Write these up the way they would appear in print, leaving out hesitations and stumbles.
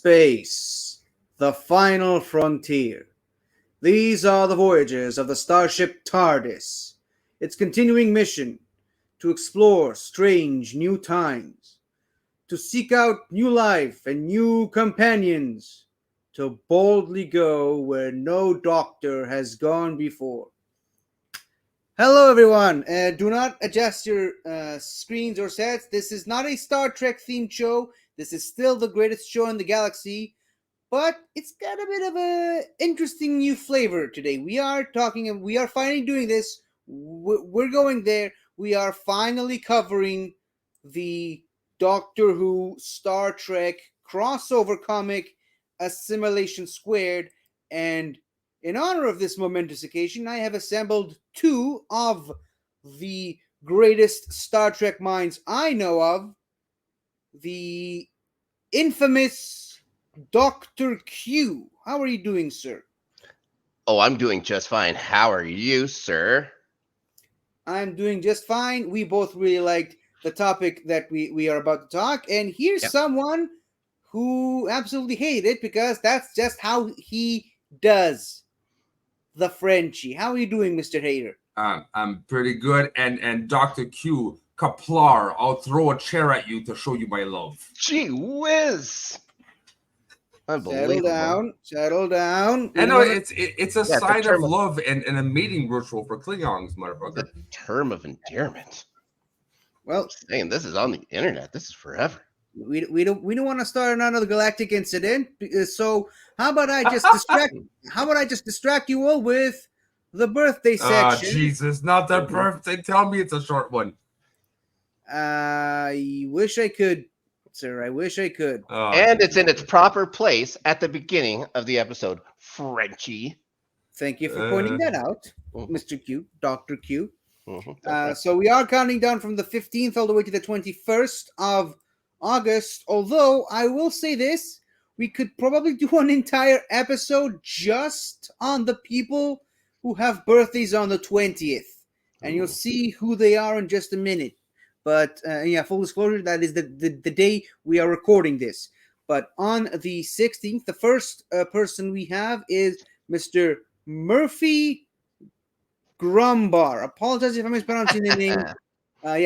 space, the final frontier. These are the voyages of the starship TARDIS, its continuing mission to explore strange new times, to seek out new life and new companions, to boldly go where no doctor has gone before. Hello, everyone. Do not adjust your screens or sets. This is not a Star Trek themed show. This is still the greatest show in the galaxy, but it's got a bit of a interesting new flavor today. We are finally doing this. We're going there. We are finally covering the Doctor Who Star Trek crossover comic, Assimilation², and in honor of this momentous occasion, I have assembled two of the greatest Star Trek minds I know of. The infamous Dr. Q. How are you doing, sir? Oh, I'm doing just fine. How are you, sir? I'm doing just fine. We both really liked the topic that we are about to talk. And here's someone who absolutely hated it because that's just how he does. The Frenchie. How are you doing, Mr. Hater? I'm pretty good. And Dr. Q, Kaplar, I'll throw a chair at you to show you my love. Gee whiz. Unbelievable. Settle down. I know it's a sign of love and a mating ritual for Klingons, motherfucker. The term of endearment. Well, saying this is on the internet. This is forever. We don't want to start another galactic incident. So how about I just distract you all with the birthday section? Jesus, not the birthday. Tell me it's a short one. I wish I could, sir. I wish I could. And it's in its proper place at the beginning of the episode, Frenchie. Thank you for pointing that out, Mr. Q, Dr. Q. Mm-hmm. So we are counting down from the 15th all the way to the 21st of August, although I will say this, we could probably do an entire episode just on the people who have birthdays on the 20th, and you'll see who they are in just a minute. But full disclosure, that is the day we are recording this. But on the 16th, the first person we have is Mr. Murphy Grumbar. Apologize if I'm mispronouncing the name.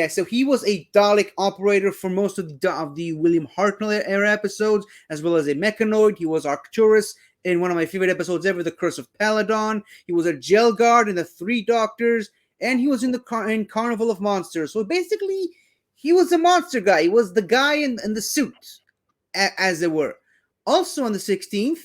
So he was a Dalek operator for most of the William Hartnell era episodes, as well as a mechanoid. He was Arcturus in one of my favorite episodes ever, The Curse of Peladon. He was a gel guard in the Three Doctors, and he was in in Carnival of Monsters. So basically, he was a monster guy. He was the guy in the suit, as it were. Also on the 16th,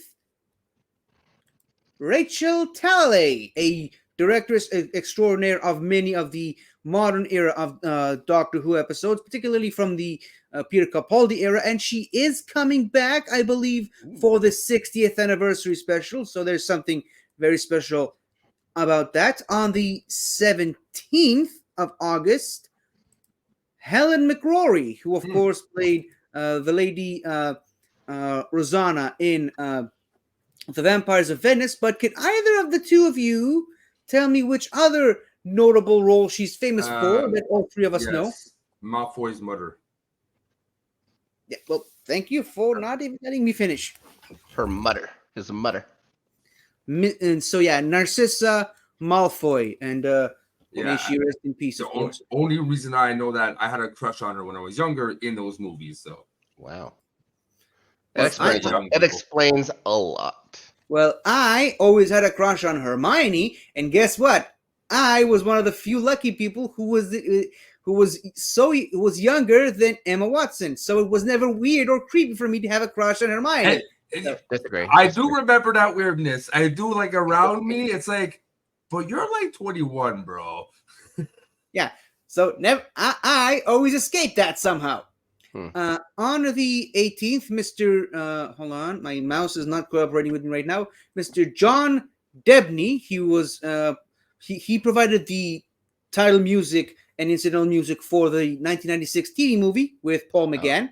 Rachel Talalay, a directress extraordinaire of many of the modern era of Doctor Who episodes, particularly from the Peter Capaldi era, and she is coming back, I believe, for the 60th anniversary special, so there's something very special about that. On the 17th of August, Helen McRory, who of course played the lady Rosanna in The Vampires of Venice, but can either of the two of you tell me which other notable role she's famous for that all three of us know? Malfoy's mother. Yeah, well, thank you for not even letting me finish. Her mother. His mother. And so, Narcissa Malfoy. And may she rest in peace, of course. The only reason I know that, I had a crush on her when I was younger in those movies. So wow. It explains a lot. Well, I always had a crush on Hermione, and guess what? I was one of the few lucky people who was younger than Emma Watson, so it was never weird or creepy for me to have a crush on Hermione. That's great. I do remember that weirdness. I do, like, around me, it's like, but you're like 21, bro. Yeah, so I always escaped that somehow. On the 18th, Mr. Hold on, my mouse is not cooperating with me right now. Mr. John Debney, he was he provided the title music and incidental music for the 1996 TV movie with Paul McGann.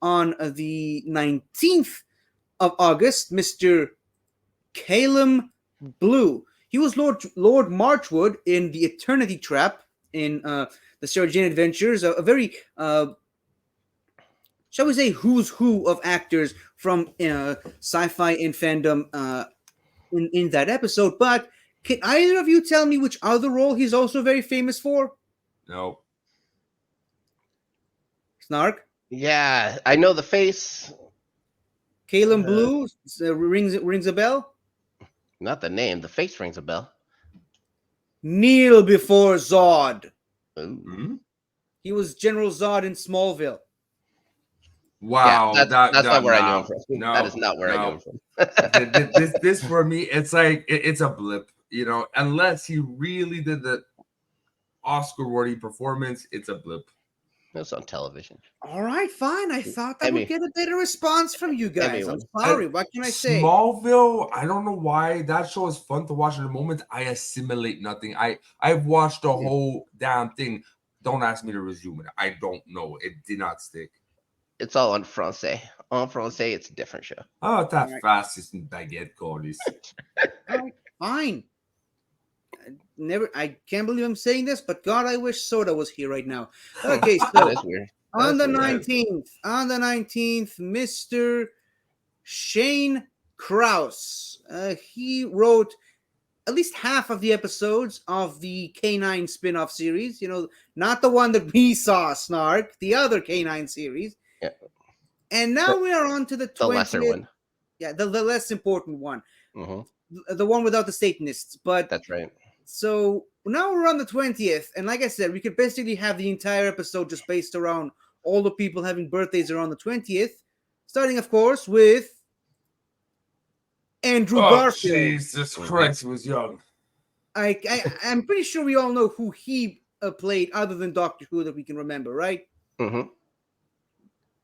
On the 19th of August, Mr. Calum Blue. He was Lord Marchwood in The Eternity Trap in the Sarah Jane Adventures, a very shall we say, who's who of actors from sci-fi and fandom in that episode. But can either of you tell me which other role he's also very famous for? No. Snark? Yeah, I know the face, Caleb Blue rings a bell. not the name. The face rings a bell. Kneel before Zod. Ooh. Hmm? He was General Zod in Smallville. Wow, Yeah, that's not where I knew him no, from. no, That is not where I knew him from. this for me, it's like it's a blip, unless he really did the Oscar-worthy performance, it's a blip. It was on television. All right, fine. I thought I Emmy. would get a better response from you guys. I'm Everyone. sorry. What can I say? Smallville, I don't know why that show is fun to watch in the moment. I assimilate nothing. I've watched the whole damn thing. Don't ask me to resume it. I don't know. It did not stick. It's all en français. En français, it's a different show. Oh, that Right. fastest in baguette calls. All right, fine. I can't believe I'm saying this, but God, I wish Soda was here right now. Okay, That so is weird. on the That's weird. 19th, Mr. Shane Krause. He wrote at least half of the episodes of the K9 spin-off series. Not the one that we saw, Snark, the other K9 series. Yeah. And now we are on to the 20th. The lesser one. Yeah, the less important one. Hmm. The one without the Satanists. But That's right. so now we're on the 20th. And like I said, we could basically have the entire episode just based around all the people having birthdays around the 20th. Starting, of course, with Andrew Garfield. Jesus Christ, he was young. I'm pretty sure we all know who he played other than Doctor Who that we can remember, right? Hmm.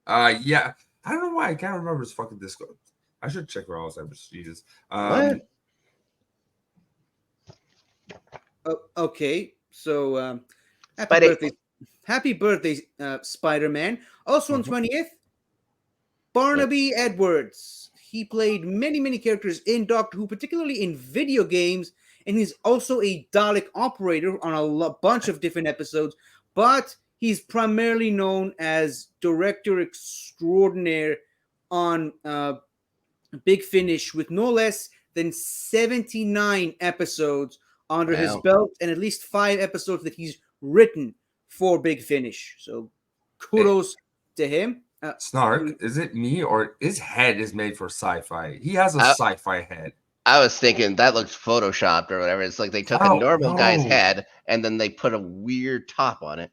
Yeah. I don't know why I can't remember his fucking Discord. I should check where else I was. Jesus. What? Okay, so Spidey. happy birthday, Spider-Man. Also on 20th, Barnaby Edwards. He played many characters in Doctor Who, particularly in video games, and he's also a Dalek operator on a bunch of different episodes, but he's primarily known as director extraordinaire on Big Finish, with no less than 79 episodes under his belt, and at least 5 episodes that he's written for Big Finish. So kudos to him. Snark, is it me or his head is made for sci-fi? He has a sci-fi head. I was thinking that looks photoshopped or whatever. It's like they took a normal guy's head and then they put a weird top on it.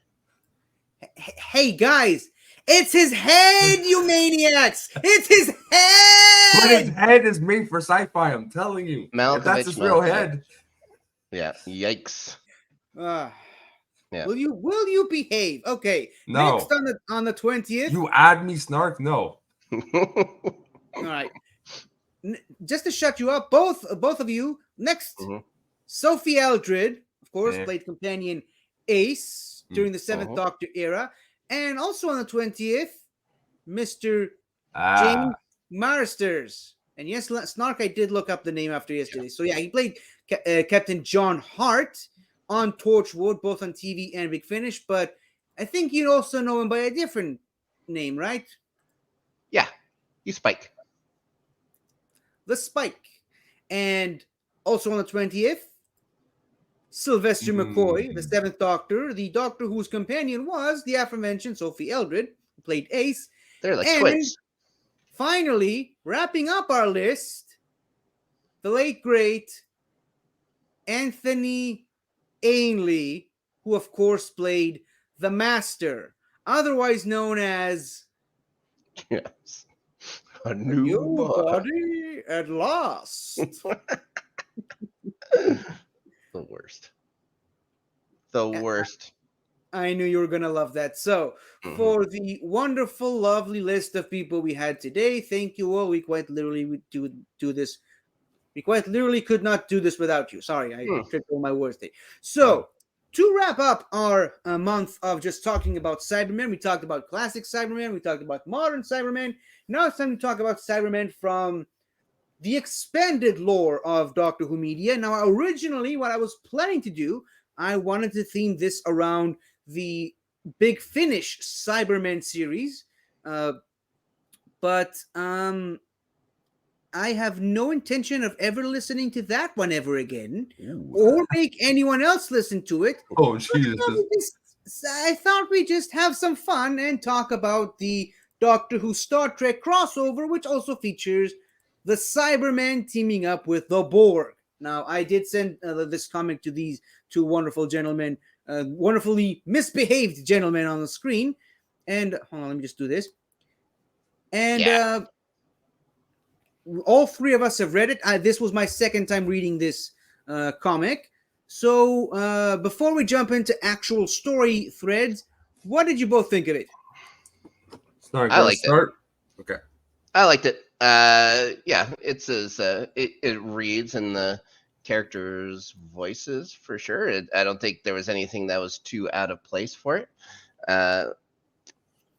Hey guys, it's his head, you maniacs! It's his head. But his head is made for sci-fi. I'm telling you. If that's his real head. Yeah. Yikes. Yeah. Will you behave? Okay. No. Next on the 20th. You add me, Snark? No. All right. Just to shut you up, both of you. Next, Sophie Eldred, of course, played companion Ace during the 7th Doctor era, and also on the 20th, Mr. James Marsters. And yes, Snark, I did look up the name after yesterday. So yeah, he played Captain John Hart on Torchwood, both on TV and Big Finish, but I think you'd also know him by a different name, right? Yeah, you Spike. The Spike. And also on the 20th, Sylvester McCoy, the 7th Doctor, the Doctor whose companion was the aforementioned Sophie Eldred, who played Ace. They're like twins. Finally, wrapping up our list, the late, great Anthony Ainley, who of course played the Master, otherwise known as Yes. A new body at last. The worst. The worst. I knew you were going to love that. So, for the wonderful, lovely list of people we had today, thank you all. We quite literally would do this. We quite literally could not do this without you. Sorry, I tripped on my words there. So, to wrap up our month of just talking about Cybermen, we talked about classic Cybermen, we talked about modern Cybermen. Now it's time to talk about Cybermen from the expanded lore of Doctor Who media. Now, originally, what I was planning to do, I wanted to theme this around the Big Finish Cybermen series, but I have no intention of ever listening to that one ever again, Ooh. or make anyone else listen to it. Oh Jesus! I thought we'd just have some fun and talk about the Doctor Who Star Trek crossover, which also features the Cybermen teaming up with the Borg. Now, I did send this comic to these two wonderful gentlemen, wonderfully misbehaved gentlemen on the screen. And hold on, let me just do this. And Yeah. All three of us have read it. This was my second time reading this comic. So before we jump into actual story threads, what did you both think of it? Sorry, I go liked it. start. Okay. I liked it. Yeah, it's as it reads in the characters' voices for sure. I don't think there was anything that was too out of place for it. Uh,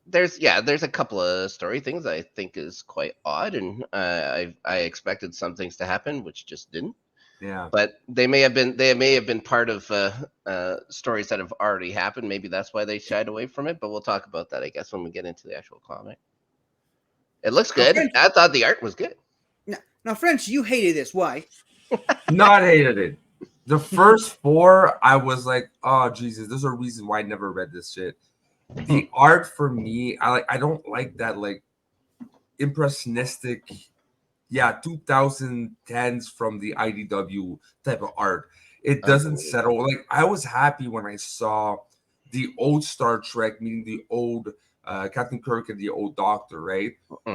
there's a couple of story things I think is quite odd, and I expected some things to happen which just didn't. Yeah. But they may have been part of stories that have already happened. Maybe that's why they shied away from it. But we'll talk about that, I guess, when we get into the actual comic. It looks Now, good. French, I thought the art was good. now, French, you hated this. Why? Not hated it. The first four, I was like, oh Jesus, there's a reason why I never read this shit. The art for me, I don't like that like impressionistic, 2010s from the IDW type of art. It doesn't settle. Like I was happy when I saw the old Star Trek, meaning the old Captain Kirk and the old Doctor, right?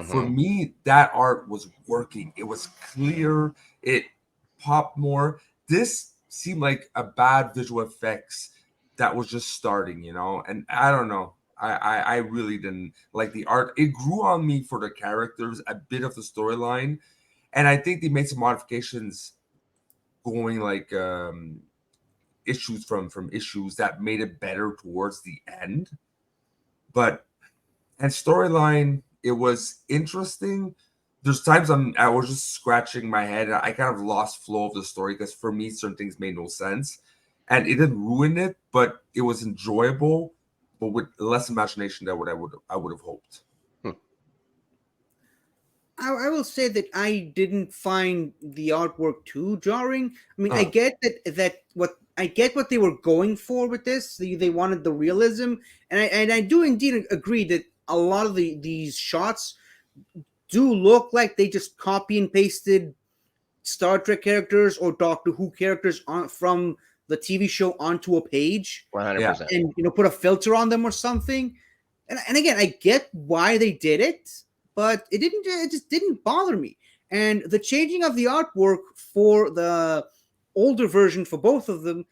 For me, that art was working. It was clear. It popped more. This seemed like a bad visual effects that was just starting, and I don't know. I really didn't like the art. It grew on me for the characters, a bit of the storyline, and I think they made some modifications going like issues from issues that made it better towards the end. But and storyline, it was interesting. There's times I was just scratching my head. I kind of lost flow of the story because for me certain things made no sense, and it didn't ruin it, but it was enjoyable, but with less imagination than what I would have hoped. I will say that I didn't find the artwork too jarring. I mean, I get what they were going for with this. They wanted the realism, and I do indeed agree that a lot of these shots do look like they just copy and pasted Star Trek characters or Doctor Who characters from the TV show onto a page 100%. and put a filter on them or something. And again, I get why they did it, but it just didn't bother me. And the changing of the artwork for the older version for both of them,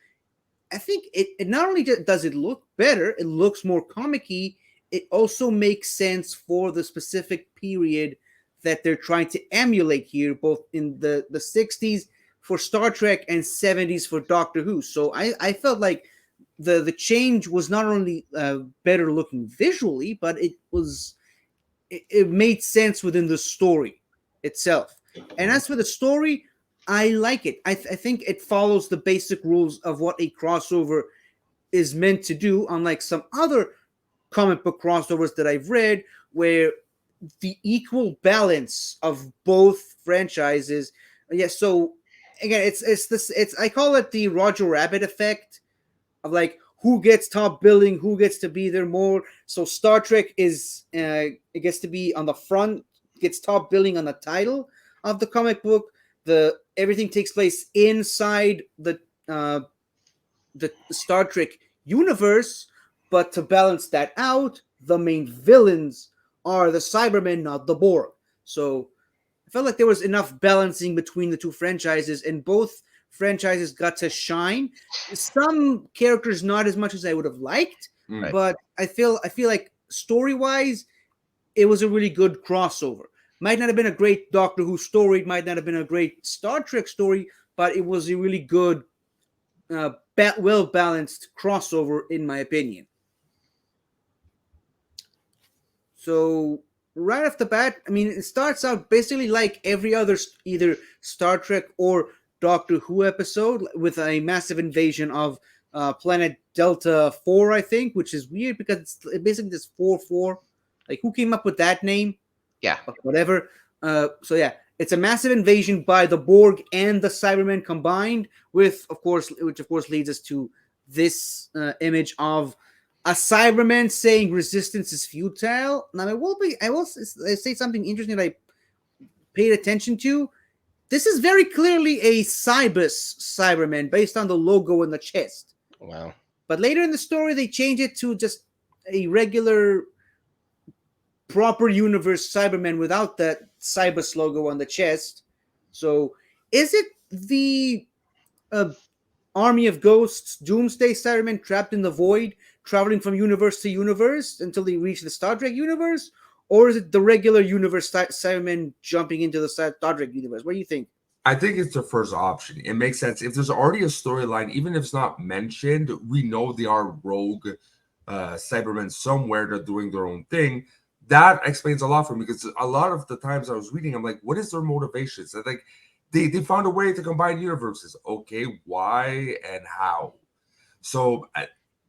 I think it not only does it look better, it looks more comic-y, it also makes sense for the specific period that they're trying to emulate here, both in the 60s for Star Trek and 70s for Doctor Who. So I felt like the change was not only better looking visually, but it made sense within the story itself. And as for the story, I like it. I think it follows the basic rules of what a crossover is meant to do, unlike some other comic book crossovers that I've read, where the equal balance of both franchises. Yeah, so again, it's I call it the Roger Rabbit effect of like who gets top billing, who gets to be there more. So Star Trek is it gets to be on the front, gets top billing on the title of the comic book. The everything takes place inside the Star Trek universe, but to balance that out, the main villains are the Cybermen, not the Borg. So I felt like there was enough balancing between the two franchises, and both franchises got to shine. Some characters not as much as I would have liked, but I feel like story wise, it was a really good crossover. Might not have been a great Doctor Who story, it might not have been a great Star Trek story, but it was a really good, well balanced crossover, in my opinion. So right off the bat, I mean, it starts out basically like every other either Star Trek or Doctor Who episode with a massive invasion of planet Delta 4, I think, which is weird because it's basically this 4-4. Like, who came up with that name? Yeah. whatever. So yeah, it's a massive invasion by the Borg and the Cybermen combined, with which of course leads us to this image of a Cyberman saying resistance is futile. Now I will say something interesting that I paid attention to. This is very clearly a Cybus Cyberman based on the logo in the chest. Wow. But later in the story, they change it to just a regular, proper universe Cyberman without that Cybus logo on the chest. So, is it the uh, army of ghosts, Doomsday Cybermen trapped in the void, traveling from universe to universe until they reach the Star Trek universe? Or is it the regular universe Cybermen jumping into the Star Trek universe? What do you think? I think it's the first option. It makes sense. If there's already a storyline, even if it's not mentioned, we know they are rogue Cybermen somewhere. They're doing their own thing. That explains a lot for me, because a lot of the times I was reading, I'm like, what is their motivations? I think they found a way to combine universes. Okay, why and how? So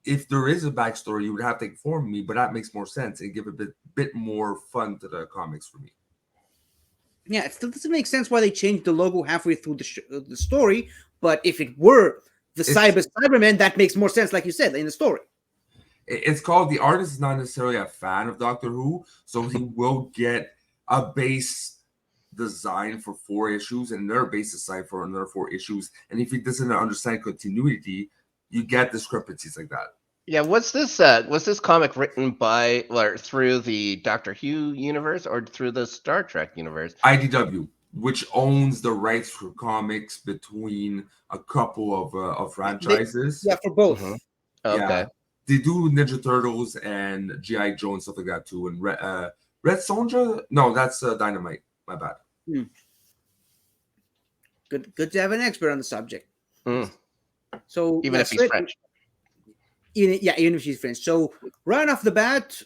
if there is a backstory, you would have to inform me, but that makes more sense and give a bit more fun to the comics for me. Yeah, it still doesn't make sense why they changed the logo halfway through the story. But if it were the Cyberman, that makes more sense, like you said, in the story. It's called, the artist is not necessarily a fan of Doctor Who, so he will get a base design for 4 issues and another base design for another 4 issues. And if he doesn't understand continuity, you get discrepancies like that. Yeah, was this comic written by or through the Doctor Who universe or through the Star Trek universe? IDW, which owns the rights for comics between a couple of franchises. For both. Mm-hmm. Okay. Yeah, they do Ninja Turtles and GI Joe and stuff like that too. And Red Sonja, no, that's Dynamite. My bad. Good to have an expert on the subject. So even if he's French. Even if she's French. So right off the bat,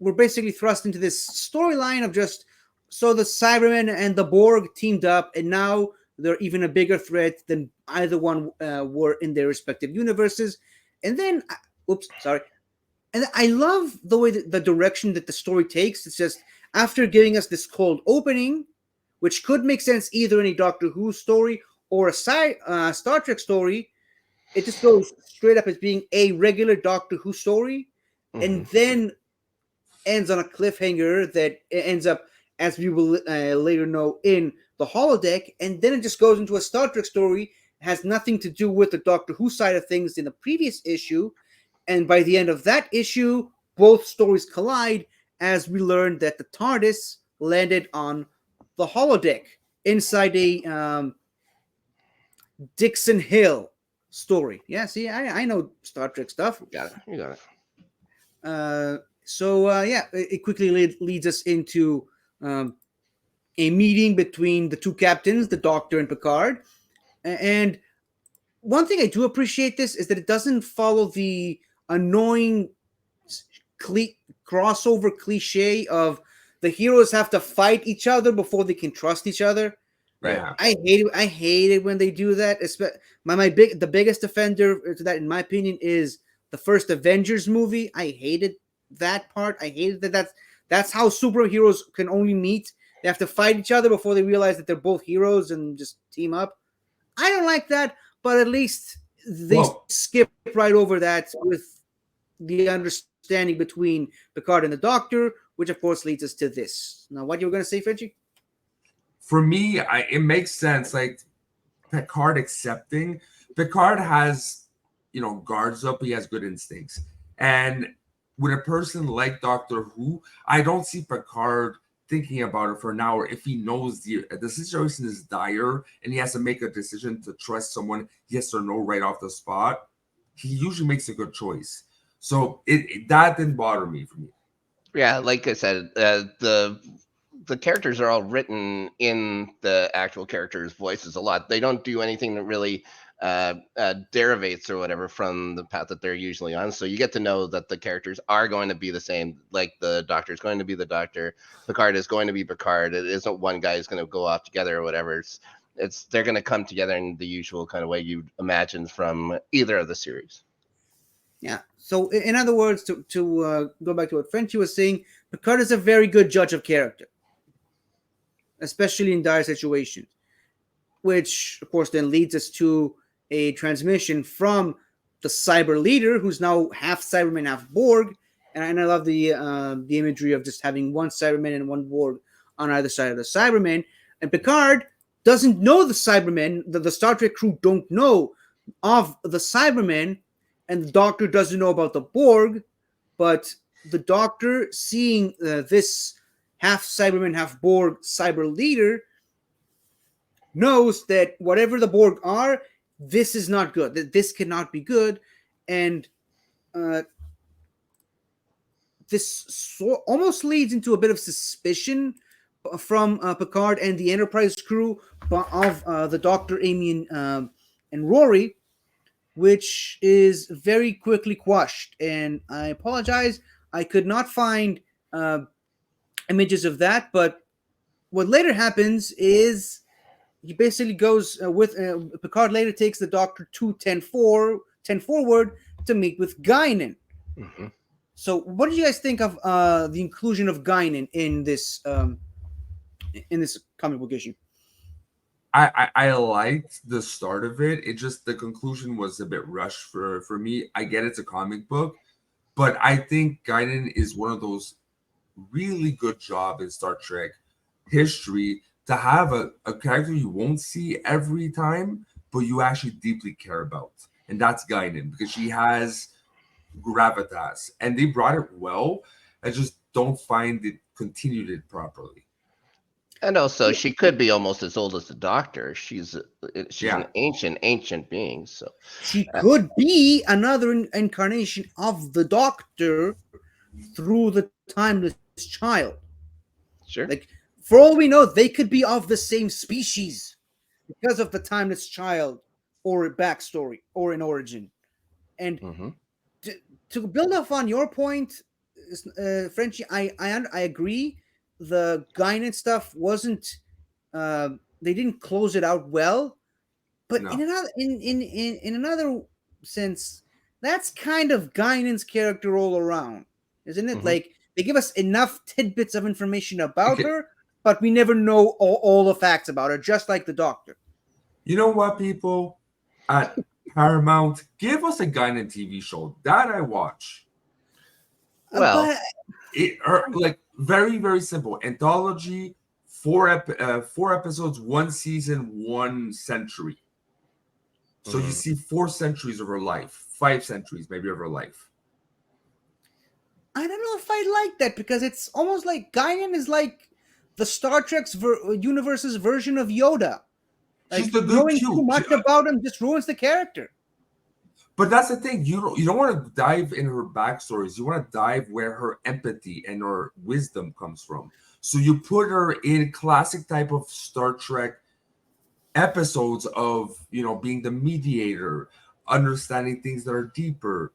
we're basically thrust into this storyline of just so the Cybermen and the Borg teamed up, and now they're even a bigger threat than either one were in their respective universes. And then, and I love the way the direction that the story takes. It's just after giving us this cold opening, which could make sense either in a Doctor Who story or a Star Trek story. It just goes straight up as being a regular Doctor Who story, and then ends on a cliffhanger that ends up, as we will later know, in the holodeck, and then it just goes into a Star Trek story. It has nothing to do with the Doctor Who side of things in the previous issue, and by the end of that issue, both stories collide as we learn that the TARDIS landed on the holodeck inside a Dixon Hill story. Yeah, see, I know Star Trek stuff. You got it. It quickly leads us into a meeting between the two captains, the Doctor and Picard. And one thing I do appreciate this is that it doesn't follow the annoying crossover cliche of the heroes have to fight each other before they can trust each other. Right. I hate it when they do that. The biggest offender to that, in my opinion, is the first Avengers movie. I hated that part. I hated that's how superheroes can only meet. They have to fight each other before they realize that they're both heroes and just team up. I don't like that, but at least they skip right over that with the understanding between Picard and the Doctor, which of course leads us to this. Now, what you were going to say, Frenchie? For me, it makes sense. Like Picard accepting. Picard has, guards up. He has good instincts. And with a person like Doctor Who, I don't see Picard thinking about it for an hour if he knows the situation is dire and he has to make a decision to trust someone, yes or no, right off the spot. He usually makes a good choice. So that didn't bother me for me. Yeah, like I said, the characters are all written in the actual characters' voices a lot. They don't do anything that really derivates or whatever from the path that they're usually on. So you get to know that the characters are going to be the same. Like the Doctor is going to be the Doctor, Picard is going to be Picard. It isn't one guy who's going to go off together or whatever. They're going to come together in the usual kind of way you'd imagine from either of the series. Yeah. So in other words, to go back to what Frenchie was saying, Picard is a very good judge of character. especially in dire situations, which of course then leads us to a transmission from the cyber leader, who's now half Cyberman, half Borg. And I love the imagery of just having one Cyberman and one Borg on either side of the Cyberman. And Picard doesn't know the Cybermen. The Star Trek crew don't know of the Cybermen, and the Doctor doesn't know about the Borg. But the Doctor, seeing this half Cyberman, half Borg cyber leader, knows that whatever the Borg are, this is not good. That this cannot be good, and this almost leads into a bit of suspicion from Picard and the Enterprise crew of the Doctor, Amy, and Rory, which is very quickly quashed. And I apologize, I could not find images of that, but what later happens is he basically goes with Picard later takes the Doctor to 10 forward to meet with Guinan. Mm-hmm. So, what did you guys think of the inclusion of Guinan in this comic book issue? I liked the start of it. It just the conclusion was a bit rushed for me. I get it's a comic book, but I think Guinan is one of those really good job in Star Trek history to have a character you won't see every time, but you actually deeply care about. And that's Guinan, because she has gravitas. And they brought it well. I just don't find it continued it properly. And also, she could be almost as old as the Doctor. She's Yeah. an ancient being. So She could be another incarnation of the Doctor through the timeless child. sure. Like, for all we know, they could be of the same species because of the timeless child or a backstory or an origin. And Mm-hmm. to build off on your point, Frenchie, I agree. The Guinan stuff wasn't. They didn't close it out well, but No. in another sense, that's kind of Guinan's character all around, isn't it? Mhm. Like, they give us enough tidbits of information about Okay. her, but we never know all the facts about her, just like the Doctor. You know what, people? At Paramount, give us a Guinan TV show. That I watch. Well, But It like very, very simple. Anthology, four episodes, one season, 1 century. So you Mhm. see 4 centuries of her life, 5 centuries maybe of her life. I don't know if I like that, because it's almost like Guinan is like the Star Trek's universe's version of Yoda. She's Like, the good knowing too cute. much about him just ruins the character. But that's the thing. You don't want to dive in her backstories. You want to dive where her empathy and her wisdom comes from. So you put her in classic type of Star Trek episodes of, being the mediator, understanding things that are deeper,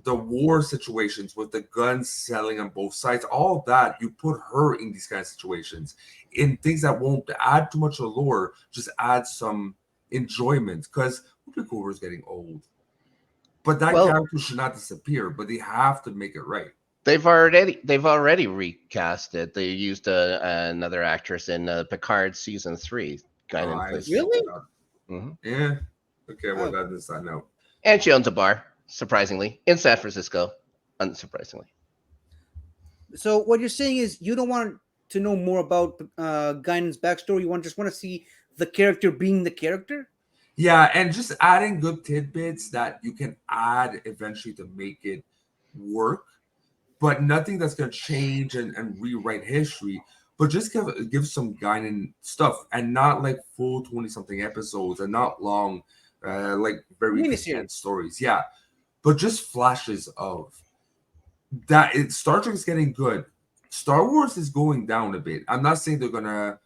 the war situations with the guns selling on both sides, all that. You put her in these kind of situations, in things that won't add too much allure, just add some enjoyment, because Whoopi Goldberg is getting old. But that Well- character should not disappear, but they have to make it right. they've already recast it. They used another actress in Picard season 3. Guinan I plays. saw Really? that. Mhm. Yeah. Okay, well, Oh. that is that note. And she owns a bar, surprisingly, in San Francisco. Unsurprisingly. So what you're saying is you don't want to know more about Guinan's backstory. You just want to see the character being the character. Yeah, and just adding good tidbits that you can add eventually to make it work, but nothing that's going to change and rewrite history. But just give some Guinan stuff, and not like full 20-something episodes, and not long, like very Miniseries. condensed stories. Yeah, but just flashes of that. Star Trek is getting good. Star Wars is going down a bit. I'm not saying they're gonna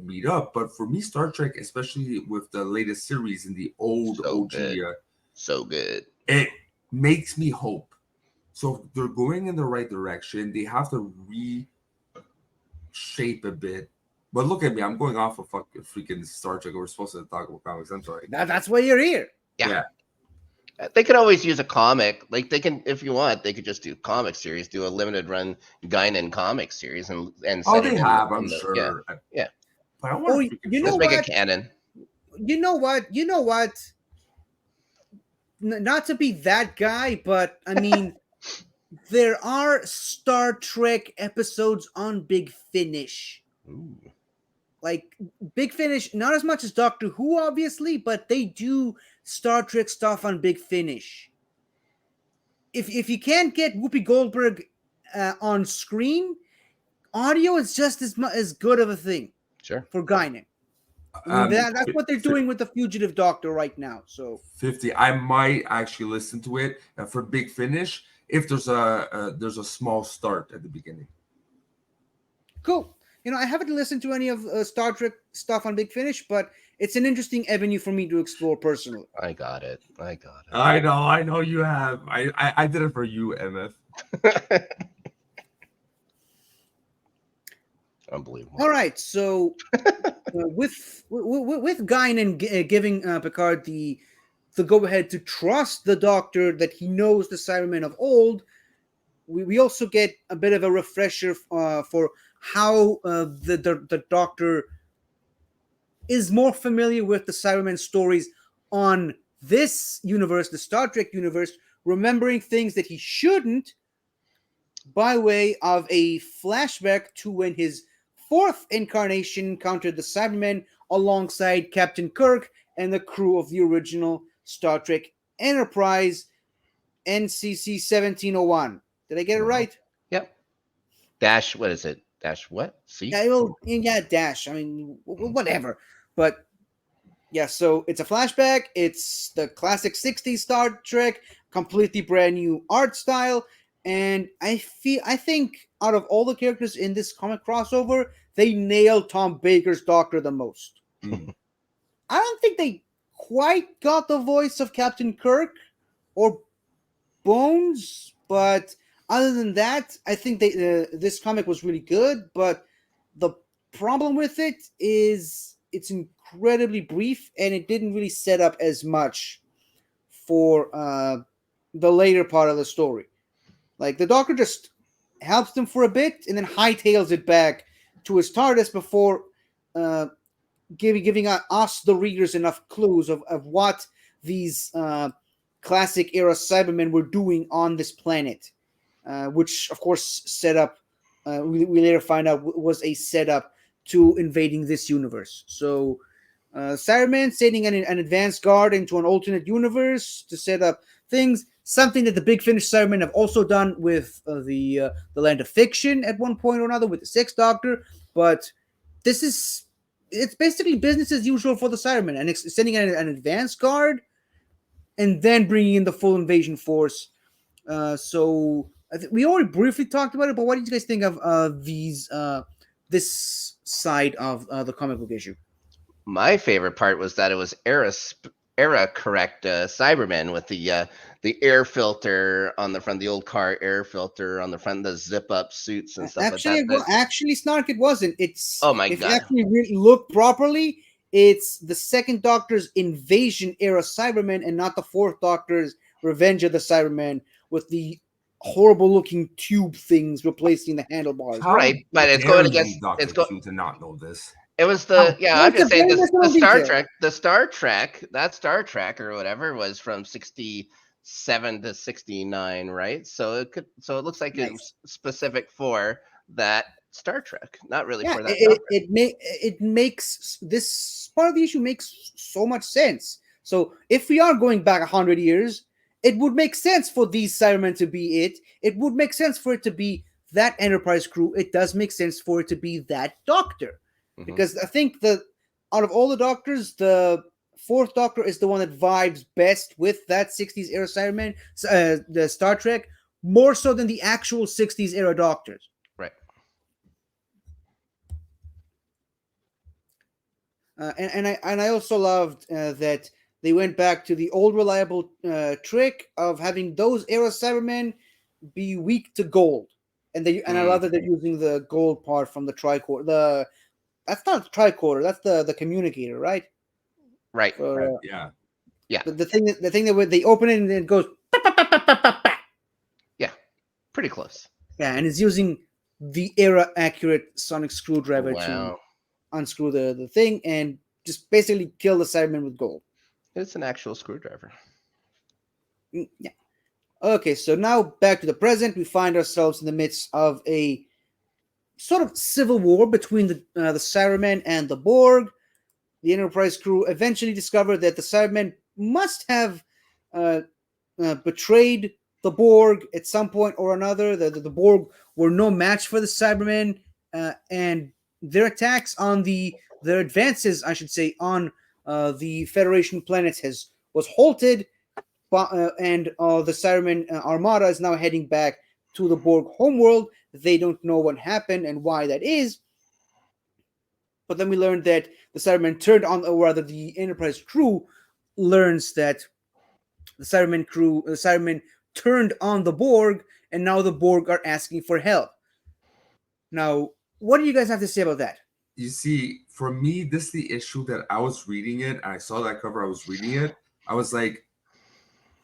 meet up, but for me, Star Trek, especially with the latest series in the old So OG, good. So good. it makes me hope. So they're going in the right direction. They have to reshape a bit. But look at me, I'm going off of freaking Star Trek. We're supposed to talk about comics. I'm sorry. That's why you're here. Yeah. They could always use a comic. Like they can, if you want, they could just do comic series, do a limited run Guinan comic series, and Oh, set they it have, in I'm the yeah, sure. yeah. But I Or want a freaking you know Just show. make it what? canon. You know what? Not to be that guy, but I mean, there are Star Trek episodes on Big Finish. Ooh. Like Big Finish, not as much as Doctor Who, obviously, but they do Star Trek stuff on Big Finish. If you can't get Whoopi Goldberg on screen, audio is just as good of a thing Sure. for Guinan. I mean, Um, that's what they're doing with the Fugitive Doctor right now. So 50. I might actually listen to it for Big Finish if there's a small start at the beginning. cool. I haven't listened to any of Star Trek stuff on Big Finish, but it's an interesting avenue for me to explore personally. I got it. I got I know you have. I did it for you, MF. it. Unbelievable. All right, so with Guinan giving Picard the go ahead to trust the Doctor that he knows the Cybermen of old, we also get a bit of a refresher for how the Doctor is more familiar with the Cybermen stories on this universe, the Star Trek universe, remembering things that he shouldn't by way of a flashback to when his fourth incarnation encountered the Cybermen alongside Captain Kirk and the crew of the original Star Trek Enterprise NCC 1701. Did I get it right? Yep. Dash. What is it? Dash what? C. Yeah, dash. I mean, whatever. But yeah, so it's a flashback. It's the classic 60s Star Trek, completely brand new art style. And I think out of all the characters in this comic crossover, they nailed Tom Baker's Doctor the most. Mm. I don't think they quite got the voice of Captain Kirk or Bones, but other than that, I think this comic was really good. But the problem with it is it's incredibly brief, and it didn't really set up as much for the later part of the story. Like the Doctor just helps them for a bit, and then hightails it back to his TARDIS before giving us the readers enough clues of what these classic era Cybermen were doing on this planet, which of course set up. We later find out was a setup to invading this universe. So, Cybermen sending an advanced guard into an alternate universe to set up things. Something that the Big Finish Cybermen have also done with the Land of Fiction at one point or another with the Sixth Doctor. But it's basically business as usual for the Cybermen, and sending an advanced guard and then bringing in the full invasion force. So we already briefly talked about it, but what did you guys think of this side of the comic book issue? My favorite part was that it was era correct Cybermen with the air filter on the front, the old car air filter on the front, the zip up suits and stuff Actually, like that. actually, Snark, it wasn't. It's Oh my if God. you actually really look properly, it's the Second Doctor's invasion era Cybermen and not the Fourth Doctor's Revenge of the Cybermen with the horrible looking tube things replacing the handlebars. How Right, but it's dare going you, against Doctor Q, to not know this? it was How I'm dare just saying you, this little detail. The Star Trek, that Star Trek or whatever was from 67 to 69, right? So it looks like it Nice. was specific for that Star Trek, not really Yeah, for that Doctor. it makes this part of the issue makes so much sense. So if we are going back 100 years, it would make sense for these Cybermen to be it. It would make sense for it to be that Enterprise crew. It does make sense for it to be that Doctor, Mhm. because I think that out of all the Doctors, the Fourth Doctor is the one that vibes best with that 60s era Cybermen, the Star Trek, more so than the actual 60s era Doctors. Right. And I also loved that they went back to the old reliable trick of having those era Cybermen be weak to gold, and I love that they're using the gold part from the tricorder. That's not the tricorder. That's the communicator, right? Right. For, Yeah. Yeah, the thing that when they open it and then it goes, "Pa, pa, pa, pa, pa, pa, pa." yeah, pretty close. Yeah, and it's using the era accurate sonic screwdriver to Wow, unscrew the thing and just basically kill the Cybermen with gold. it's an actual screwdriver. Yeah. Okay, so now back to the present. We find ourselves in the midst of a sort of civil war between the Cybermen and the Borg. The Enterprise crew eventually discover that the Cybermen must have uh, betrayed the Borg at some point or another. The Borg were no match for the Cybermen, and their attacks on their advances, I should say, on the Federation planets was halted, and the Cybermen armada is now heading back to the Borg homeworld. They don't know what happened and why that is, but then we learned that the Cybermen turned on, or rather, the Enterprise crew learns that the Cybermen turned on the Borg, and now the Borg are asking for help. Now, what do you guys have to say about that? You see, for me, this is the issue that I was reading it. And I saw that cover. I was reading it. I was like,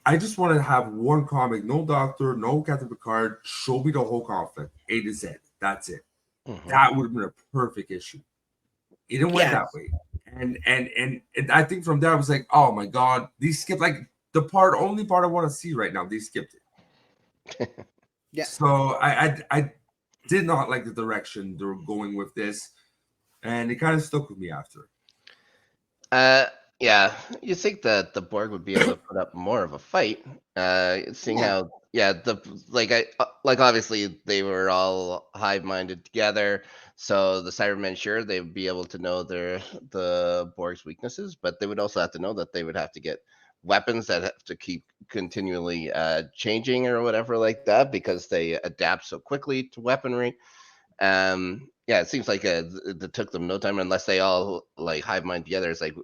I just want to have one comic, no Doctor, no Captain Picard. Show me the whole conflict, A to Z. That's it. Mhm. That would have been a perfect issue. It didn't went Yeah, that way. And I think from there I was like, oh my god, they skipped like the only part I want to see right now. They skipped it. yeah, So I did not like the direction they were going with this, and it kind of stuck with me after. Uh, yeah, you think that the Borg would be able to put up more of a fight, seeing yeah. how, yeah, like obviously they were all hive-minded together, so the Cybermen, sure, they would be able to know the Borg's weaknesses, but they would also have to know that they would have to get weapons that have to keep continually changing or whatever like that because they adapt so quickly to weaponry. Yeah, it seems like it took them no time unless they all like hive mind together. It's like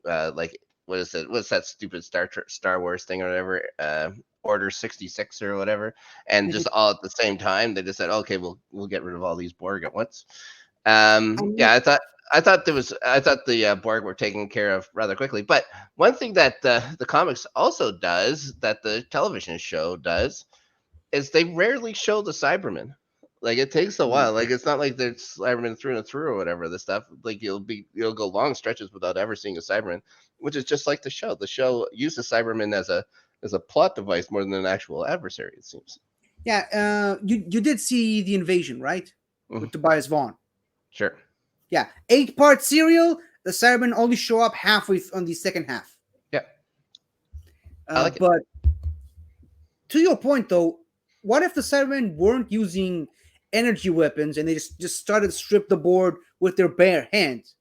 what is it? What's that stupid Star Wars thing or whatever? Order 66 or whatever, and just all at the same time they just said, okay, we'll get rid of all these Borg at once. I mean, Yeah, I thought the Borg were taken care of rather quickly. But one thing that the comics also does that the television show does is they rarely show the Cybermen. Like it takes a while. Like it's not like they're Cybermen through and through or whatever. The stuff like you'll go long stretches without ever seeing a Cyberman, which is just like the show. The show uses Cybermen as a plot device more than an actual adversary. It seems. yeah. You did see the invasion, right? Mhm. With Tobias Vaughn. Sure. Yeah, 8-part serial. The Cybermen only show up halfway on the second half. Yeah, I like it. But to your point, though, what if the Cybermen weren't using energy weapons and they just started to strip the board with their bare hands?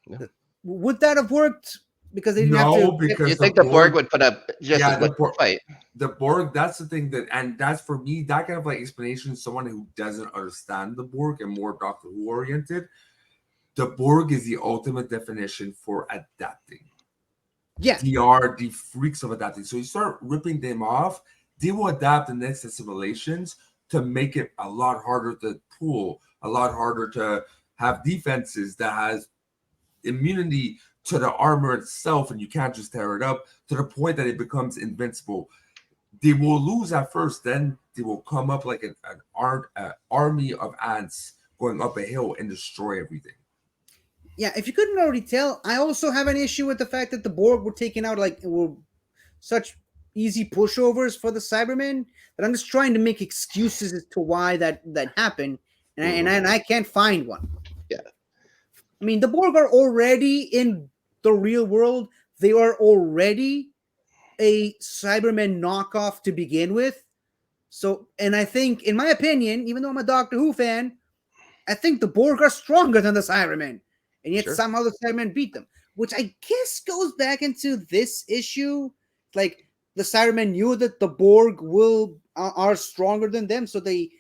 Yeah. Would that have worked? Because they didn't have No, to. You because the think the Borg Borg, would put up just yeah, as much of a fight? the Borg, that's the thing and that's for me, that kind of like explanation, someone who doesn't understand the Borg and more Doctor Who oriented, the Borg is the ultimate definition for adapting. Yeah, They are the freaks of adapting. So you start ripping them off, they will adapt the next assimilations to make it a lot harder to pull, a lot harder to have defenses that has immunity to the armor itself, and you can't just tear it up to the point that it becomes invincible. They will lose at first, then they will come up like an army of ants going up a hill and destroy everything. yeah. If you couldn't already tell, I also have an issue with the fact that the Borg were taken out were such easy pushovers for the Cybermen that I'm just trying to make excuses as to why that happened, and I can't find one. Yeah. I mean, the Borg are already in the real world. They are already a Cybermen knockoff to begin with. So, and I think, in my opinion, even though I'm a Doctor Who fan, I think the Borg are stronger than the Cybermen, and yet Sure. somehow the Cybermen beat them, which I guess goes back into this issue. Like the Cybermen knew that the Borg are stronger than them, so they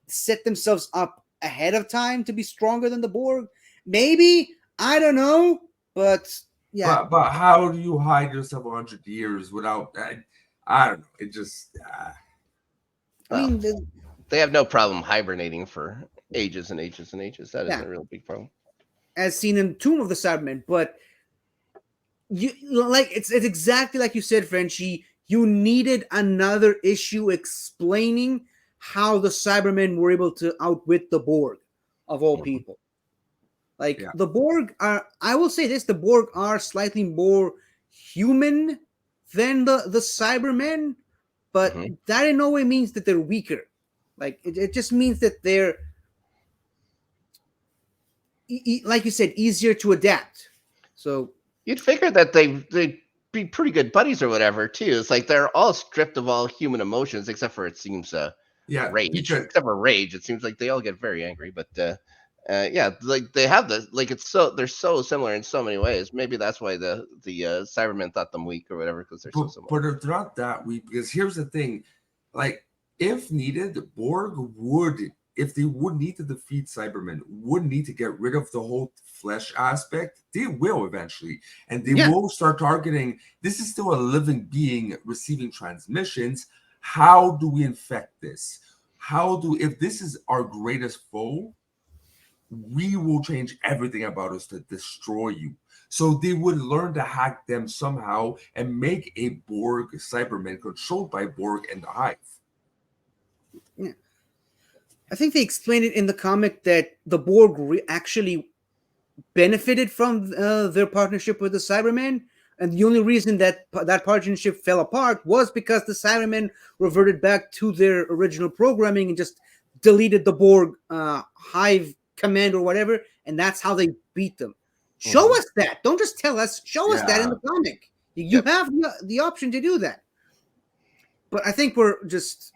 set themselves up ahead of time to be stronger than the Borg. Maybe, I don't know, but yeah. But how do you hide yourself 100 years without? I don't know. It just I Well, mean, they have no problem hibernating for ages and ages and ages. That isn't yeah, a real big problem. as seen in Tomb of the Cybermen, but you like it's exactly like you said, Frenchie. You needed another issue explaining how the Cybermen were able to outwit the Borg, of all Mhm. people. Like Yeah. the Borg are, I will say this: the Borg are slightly more human than the Cybermen, but Hmm. that in no way means that they're weaker. Like it just means that they're, like you said, easier to adapt. So You'd figure that they'd be pretty good buddies or whatever too. It's like they're all stripped of all human emotions except for, it seems, Yeah, rage. because Except for rage, it seems like they all get very angry. But yeah, like they have the like it's so they're so similar in so many ways. Maybe that's why the Cybermen thought them weak or whatever, because they're so similar. but they're not that weak. Because here's the thing, like if needed, Borg would, if they would need to defeat Cybermen, would need to get rid of the whole flesh aspect. They will eventually, and they yeah, will start targeting. This is still a living being receiving transmissions. How do we infect this? How do, if this is our greatest foe, we will change everything about us to destroy you. So they would learn to hack them somehow and make a Borg Cyberman controlled by Borg and the Hive. yeah. I think they explained it in the comic that the Borg actually benefited from their partnership with the Cybermen, and the only reason that that partnership fell apart was because the Cybermen reverted back to their original programming and just deleted the Borg Hive command or whatever, and that's how they beat them. Show Hmm. us that. Don't just tell us. Show us that in Yeah. the comic. You Yep. have the option to do that. But I think we're just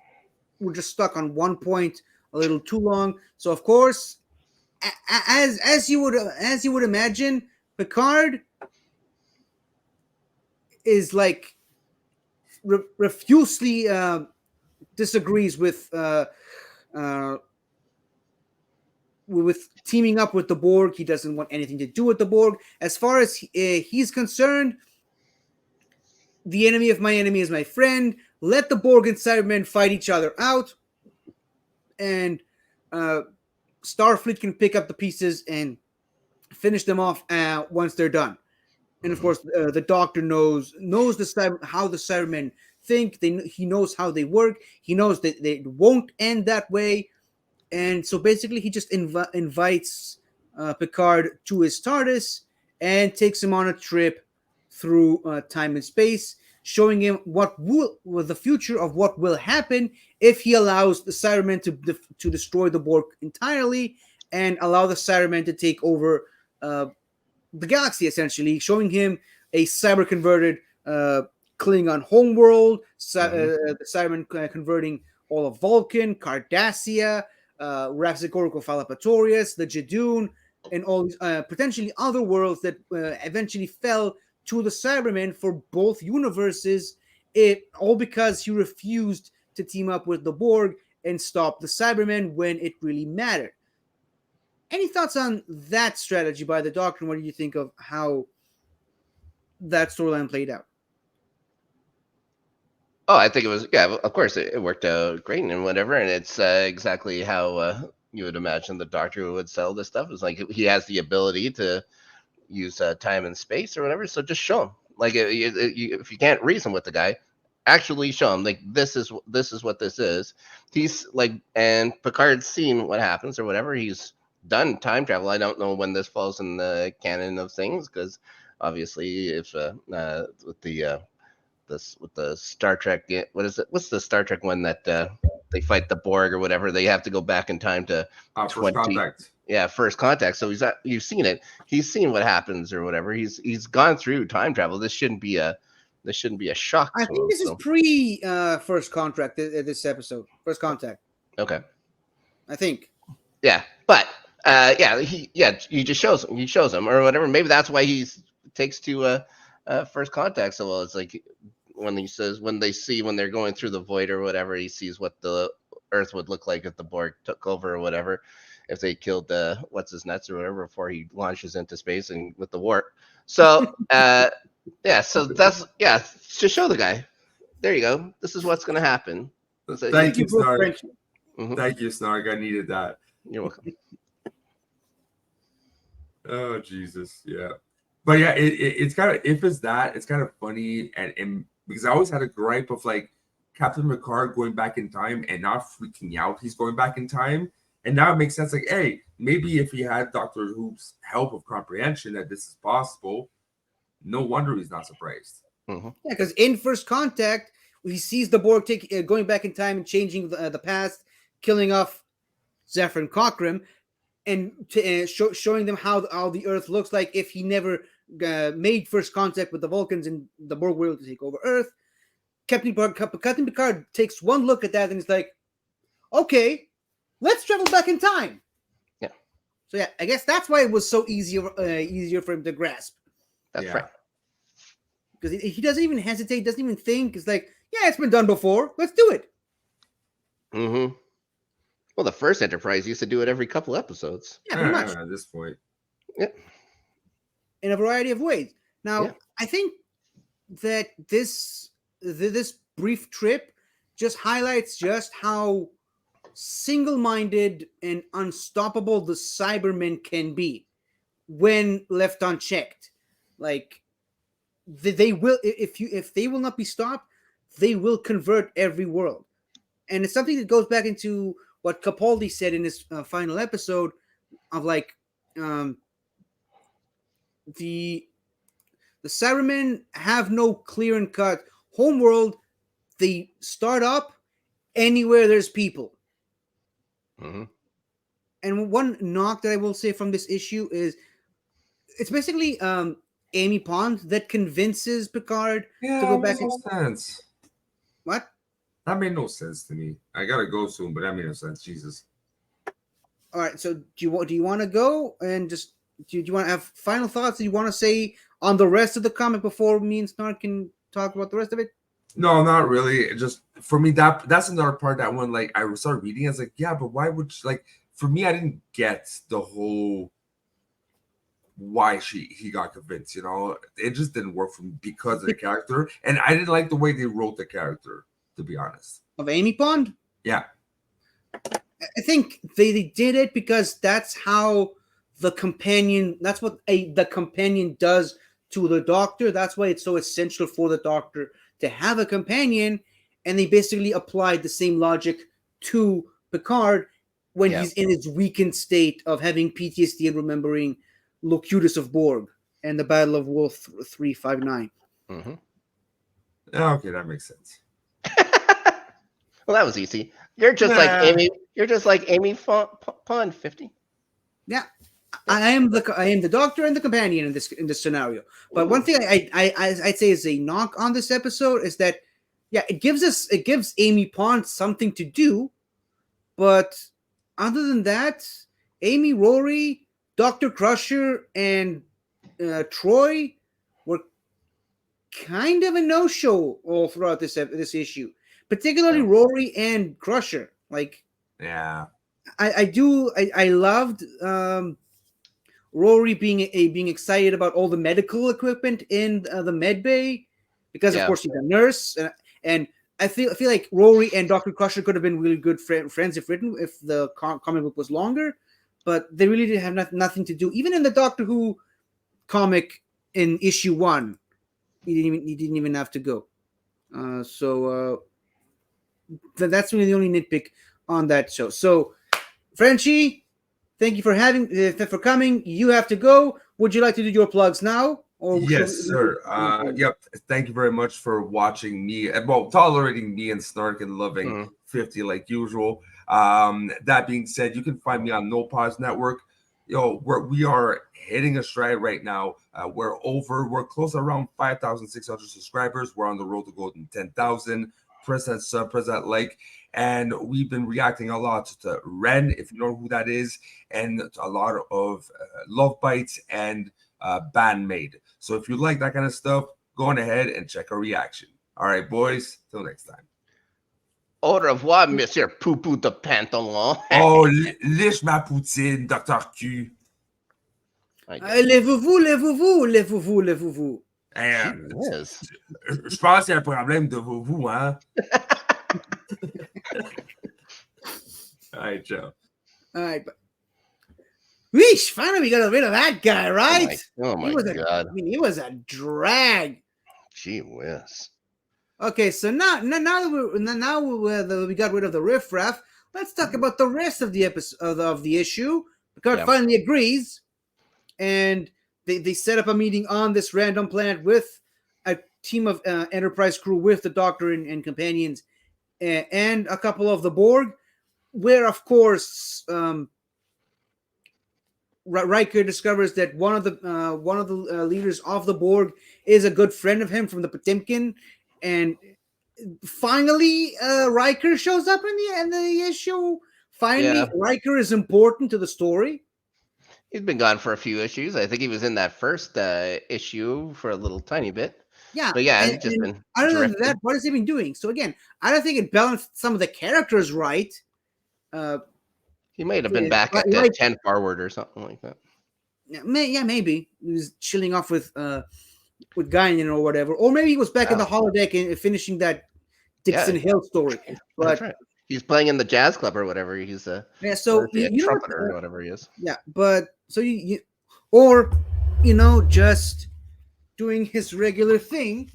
stuck on one point a little too long. So of course, as you would imagine, Picard is like refusely disagrees uh, with teaming up with the Borg. He doesn't want anything to do with the Borg. As far as he's concerned, the enemy of my enemy is my friend. Let the Borg and Cybermen fight each other out, and uh, Starfleet can pick up the pieces and finish them off once they're done. And of Mhm. course, the Doctor knows how the Cybermen think. He knows how they work. He knows that they won't end that way. And so basically, he just invites Picard to his TARDIS and takes him on a trip through time and space, showing him the future of what will happen if he allows the Cybermen to destroy the Borg entirely and allow the Cybermen to take over the galaxy, essentially, showing him a cyber converted Klingon homeworld, Mhm. the Cybermen converting all of Vulcan, Cardassia, Raxicorico Falapatorius, the Jadoon, and all these potentially other worlds that eventually fell to the Cybermen for both universes, all because he refused to team up with the Borg and stop the Cybermen when it really mattered. Any thoughts on that strategy by the Doctor? And what do you think of how that storyline played out? Oh, I think it was, yeah. Of course, it worked out great and whatever, and it's exactly how you would imagine the Doctor would sell this stuff. It's like he has the ability to use time and space or whatever. So just show him. Like if you can't reason with the guy, actually show him. Like this is what this is. He's like, and Picard's seen what happens or whatever. He's done time travel. I don't know when this falls in the canon of things, because obviously, if with the Star Trek, what is it? What's the Star Trek one that they fight the Borg or whatever? They have to go back in time to First 20, contact. yeah, first contact. So you've seen it. He's seen what happens or whatever. He's gone through time travel. This shouldn't be a shock I to think him. this is So pre first contract. This episode, first contact. okay, I think. yeah, but he just shows him. He shows him or whatever. Maybe that's why he takes to first contact so well. It's like when he says when they're going through the void or whatever, he sees what the Earth would look like if the Borg took over or whatever, if they killed what's his nuts or whatever before he launches into space and with the warp. So yeah, so that's yeah, to show the guy. There you go. This is what's gonna happen. So he, Thank Thank you you, both, Snark. French. mhm, Thank you, Snark. I needed that. you're welcome. Oh, Jesus. Yeah. But yeah, it's kind of, if it's that, it's kind of funny, and because I always had a gripe of like Captain Picard going back in time and not freaking out he's going back in time, and now it makes sense. Like, hey, maybe if he had Doctor Who's help of comprehension that this is possible, no wonder he's not surprised. Mm-hmm. Yeah, because in First Contact, he sees the Borg going back in time and changing the past, killing off Zephyr and Cochrane, and showing them how the Earth looks like if he never made first contact with the Vulcans and the Borg were able to take over Earth. Captain Picard takes one look at that and he's like, okay, let's travel back in time. Yeah. So yeah, I guess that's why it was so easier for him to grasp. That's right. Because he doesn't even hesitate, doesn't even think. It's like, yeah, it's been done before. Let's do it. Mm-hmm. Well, the first Enterprise used to do it every couple episodes. Yeah, pretty much. At this point. Yeah. In a variety of ways. Now, Yeah. I think that this brief trip just highlights just how single-minded and unstoppable the Cybermen can be when left unchecked. Like, they will, if they will not be stopped, they will convert every world. And it's something that goes back into what Capaldi said in his final episode of like the Cybermen have no clear and cut homeworld. They start up anywhere there's people. Mm-hmm. And one knock that I will say from this issue is it's basically Amy Pond that convinces Picard to go back. No sense. What? That made no sense to me. I gotta go soon, but that made no sense. Jesus. All right. So do you want to go and just do you want to have final thoughts? Do you want to say on the rest of the comic before me and Snark can talk about the rest of it? No, not really. It just for me that's another part that when like I started reading, I was like, yeah, but why would like for me I didn't get the whole why he got convinced, you know. It just didn't work for me because of the character, and I didn't like the way they wrote the character, to be honest. Of Amy Pond? Yeah. I think they did it because that's how the companion, that's what the companion does to the Doctor. That's why it's so essential for the Doctor to have a companion, and they basically applied the same logic to Picard when he's in his weakened state of having PTSD and remembering Locutus of Borg and the Battle of Wolf 359. Mm-hmm. Okay, that makes sense. Well, that was easy. You're just like Amy. You're just like Amy Pond 50. Yeah, I am the Doctor and the companion in this scenario. But one thing I'd say is a knock on this episode is that it gives Amy Pond something to do, but other than that, Amy, Rory, Dr. Crusher, and Troy were kind of a no-show all throughout this issue. Particularly Rory and Crusher. Like, I loved Rory being excited about all the medical equipment in the med bay because of course she's a nurse, and I feel like Rory and Dr. Crusher could have been really good friends if the comic book was longer, but they really didn't have nothing to do. Even in the Doctor Who comic in issue 1, he didn't even have to go. That's really the only nitpick on that show. So, Frenchie, thank you for coming. You have to go. Would you like to do your plugs now? Or yes, sir. Yep. Thank you very much for watching me. Well, tolerating me and Snark and loving 50 like usual. That being said, you can find me on No Pause Network. We are hitting a stride right now. We're close to around 5,600 subscribers. We're on the road to go to 10,000. Press that sub, press that like, and we've been reacting a lot to Ren, if you know who that is, and a lot of Love Bites and Bandmade. So if you like that kind of stuff, go on ahead and check our reaction. All right, boys, till next time. Au revoir, Monsieur Poupou de Pantalon. Oh, liche ma poutine, Dr. Q. Lèvez-vous. Je pense qu'il y a un problème de vous, hein? All right, Joe. All right. Weesh, finally we got rid of that guy, right? Oh He my was a, god. I mean, he was a drag. Gee whiz. Okay, so now we got rid of the riffraff. Let's talk about the rest of the episode of the issue. Picard Yeah. finally agrees, and they set up a meeting on this random planet with a team of Enterprise crew with the Doctor and companions, and a couple of the Borg, where of course Riker discovers that one of the leaders of the Borg is a good friend of him from the Potemkin, and finally Riker shows up in the issue. Finally, Yeah. Riker is important to the story. He's been gone for a few issues. I think he was in that first issue for a little tiny bit. Yeah, But yeah, he's just and been other than drifting. that, what has he been doing? So again, I don't think it balanced some of the characters right. Uh, He might have been back at like 10 forward or something like that. maybe he was chilling off with Guinan or whatever, or maybe he was back in the holodeck and finishing that Dixon Yeah. Hill story. That's But right. He's playing in the jazz club or whatever. He's a yeah, so a you know what? trumpeter or whatever he is. Yeah, but so or just doing his regular thing,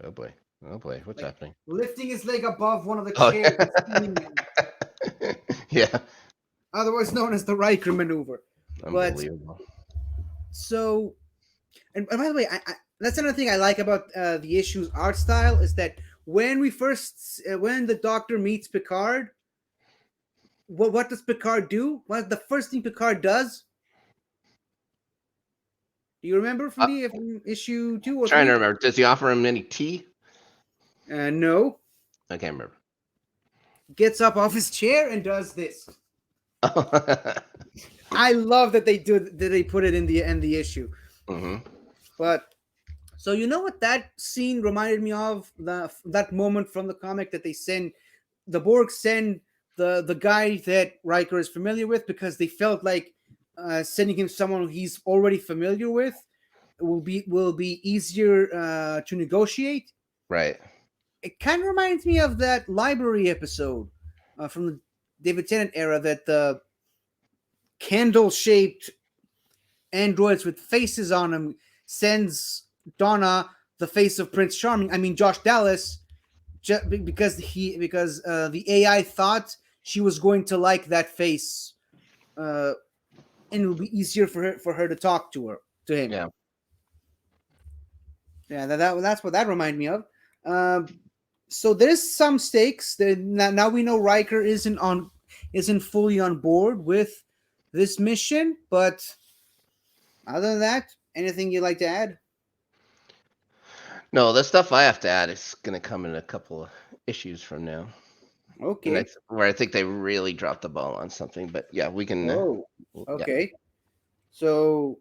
Oh boy. Oh boy. What's like happening? lifting his leg above one of the Oh, chairs, and spinning them, yeah. otherwise known as the Riker maneuver. But Unbelievable. so, and by the way, that's another thing I like about the issue's art style is that when when the Doctor meets Picard, what does Picard do? What the first thing Picard does? Do you remember from from issue 2 or Trying 3? to remember. Does he offer him any tea? No. I can't remember. Gets up off his chair and does this. I love that they put it in the issue. hmm But so you know what that scene reminded me of, that moment from the comic that the Borg send the guy that Riker is familiar with because they felt like sending him someone he's already familiar with will be easier to negotiate. Right. It kind of reminds me of that library episode from the David Tennant era, that the candle-shaped androids with faces on them sends Donna the face of Prince Charming. I mean Josh Dallas, because the AI thought she was going to like that face, and it would be easier for her to talk to him. Yeah. Yeah, that's what that reminded me of. So there's some stakes. Now we know Riker isn't fully on board with this mission, but other than that, anything you'd like to add? No, the stuff I have to add is going to come in a couple of issues from now. Okay. Where I think they really dropped the ball on something. But yeah, we can. Okay. Yeah. So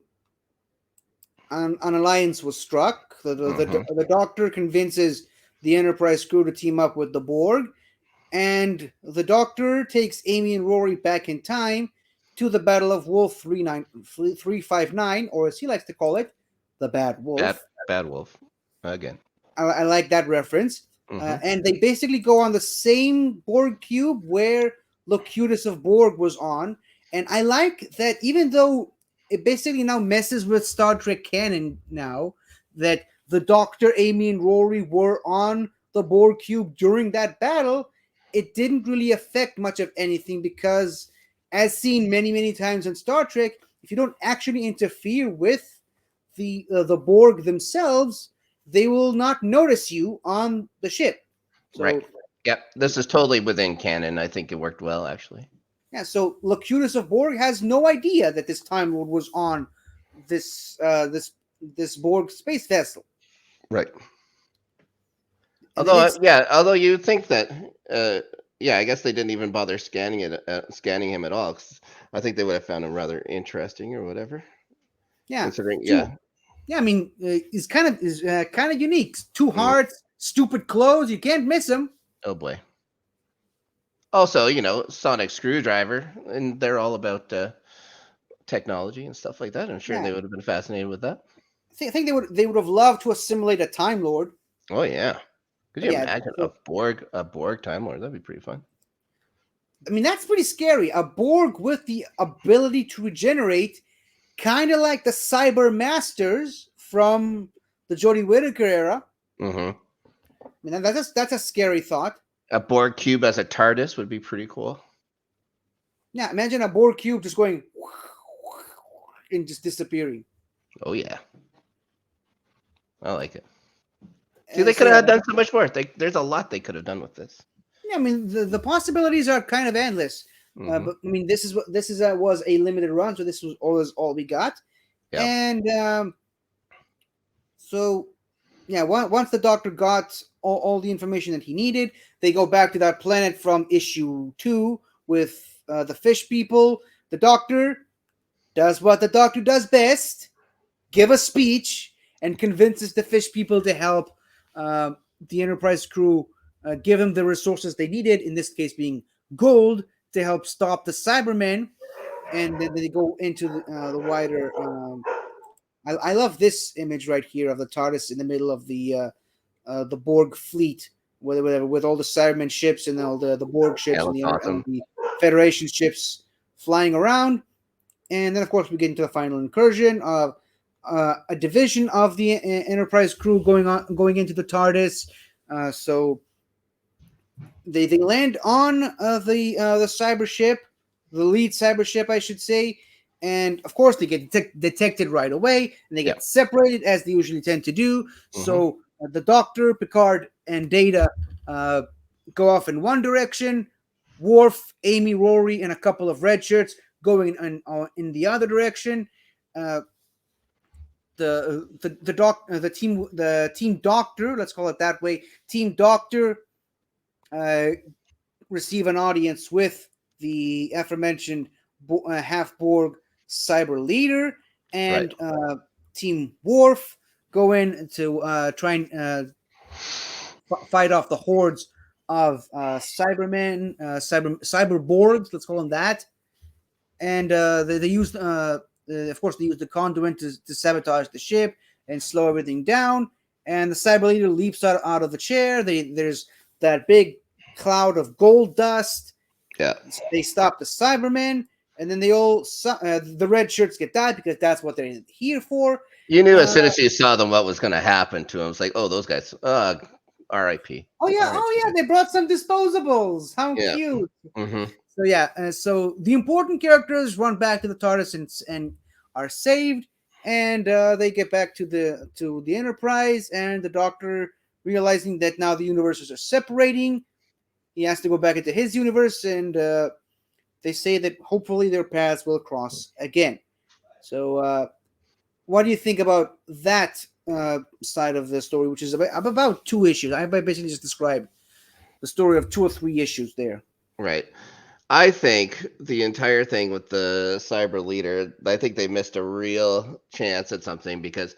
an alliance was struck. The Doctor convinces the Enterprise crew to team up with the Borg, and the Doctor takes Amy and Rory back in time to the Battle of Wolf 359, or as he likes to call it, the Bad Wolf. Bad Wolf. Again. I like that reference. And they basically go on the same Borg cube where Locutus of Borg was on. And I like that even though it basically now messes with Star Trek canon now, that the Doctor, Amy, and Rory were on the Borg cube during that battle, it didn't really affect much of anything because, as seen many, many times in Star Trek, if you don't actually interfere with the Borg themselves, they will not notice you on the ship. So, right. Yep. This is totally within canon. I think it worked well, actually. Yeah. So Locutus of Borg has no idea that this Time Lord was on this Borg space vessel. Right. And Although you think that, I guess they didn't even bother scanning him at all. 'Cause I think they would have found him rather interesting or whatever. Yeah. Considering, Yeah, I mean, he's kind of unique. 2 hearts, stupid clothes. You can't miss him. Oh boy. Also, sonic screwdriver, and they're all about technology and stuff like that. I'm sure they would have been fascinated with that. I think they would have loved to assimilate a Time Lord. Oh yeah. Could you imagine a Borg Time Lord? That'd be pretty fun. I mean, that's pretty scary. A Borg with the ability to regenerate, kind of like the Cyber Masters from the Jodie Whittaker era. Hmm. I mean, that's a scary thought. A Borg cube as a TARDIS would be pretty cool. Yeah, imagine a Borg cube just going and just disappearing. Oh yeah, I like it. See, they So could yeah, have done so much more. There's a lot they could have done with this. yeah, I mean the possibilities are kind of endless. Hmm. But I mean, this is was a limited run, so this was always all we got. Yeah. And so yeah, once the Doctor got all the information that he needed, they go back to that planet from issue 2 with the fish people. The Doctor does what the Doctor does best: give a speech and convinces the fish people to help the Enterprise crew give them the resources they needed, in this case being gold, to help stop the Cybermen. And then they go into the wider. I love this image right here of the TARDIS in the middle of the Borg fleet, with all the Cybermen ships and all the Borg ships Yeah, and that's awesome. the Federation ships flying around. And then, of course, we get into the final incursion of a division of the Enterprise crew going into the TARDIS. So they land on the cyber ship, the lead cyber ship, I should say, and of course they get detected right away, and they Yeah. get separated as they usually tend to do. Mhm. So the Doctor, Picard, and Data go off in one direction. Worf, Amy, Rory, and a couple of red shirts going in the other direction. The team Doctor, let's call it that way, Team Doctor receive an audience with the aforementioned half Borg cyber leader, and Team Worf go in to try and fight off the hordes of Cybermen, cyber Borgs, let's call them that. And they use, of course, they use the conduit to sabotage the ship and slow everything down. And the cyber leader leaps out of the chair. There's that big cloud of gold dust. Yeah. They stop the Cybermen, and then the red shirts get that because that's what they're here for. You knew as soon as you saw them what was going to happen to them. It's like, oh, those guys. R.I.P. Oh yeah, R.I.P. oh yeah, they brought some disposables. How Yeah. cute. Mm-hmm. So yeah, so the important characters run back to the TARDIS and are saved, and they get back to the Enterprise, and the Doctor, realizing that now the universes are separating, he has to go back into his universe, and they say that hopefully their paths will cross again. So what do you think about that side of the story, which is about 2 issues? I basically just described the story of 2 or 3 issues there. Right. I think the entire thing with the cyber leader, I think they missed a real chance at something because,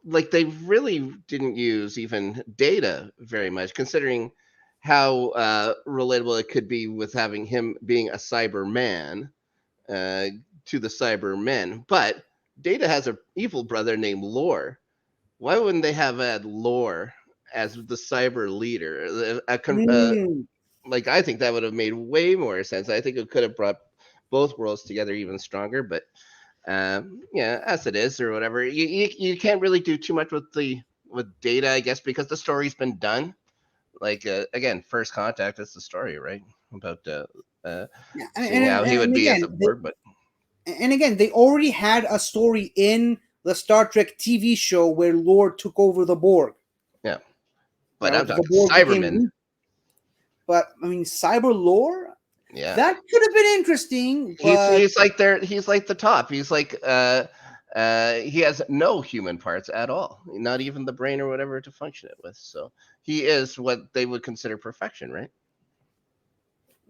like, they really didn't use even Data very much, considering how relatable it could be with having him being a Cyberman to the Cybermen. But Data has an evil brother named Lore. Why wouldn't they have had Lore as the cyber leader? Like, I think that would have made way more sense. I think it could have brought both worlds together even stronger. But yeah, as it is or whatever, you can't really do too much with Data, I guess, because the story's been done. Like again, First Contact is the story, right? About seeing how he would be as a Borg. But and again, they already had a story in the Star Trek TV show where Lore took over the Borg. Yeah, but I'm talking Borg Cybermen. But I mean, cyber Lore. Yeah, that could have been interesting. But he's like the top. He's like he has no human parts at all, not even the brain or whatever to function it with. So he is what they would consider perfection, right?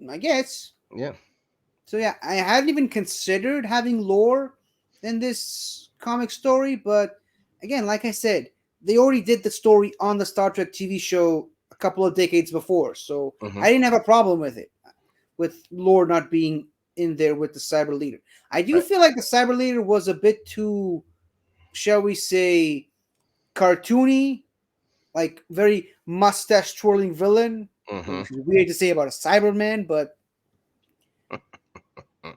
I guess. Yeah. So yeah, I hadn't even considered having Lore in this comic story, but again, like I said, they already did the story on the Star Trek TV show a couple of decades before, so I didn't have a problem with it, with Lore not being in there with the cyber leader. I do feel like the cyber leader was a bit too, shall we say, cartoony, like very mustache twirling villain. Mm-hmm. which is weird to say about a Cyberman, but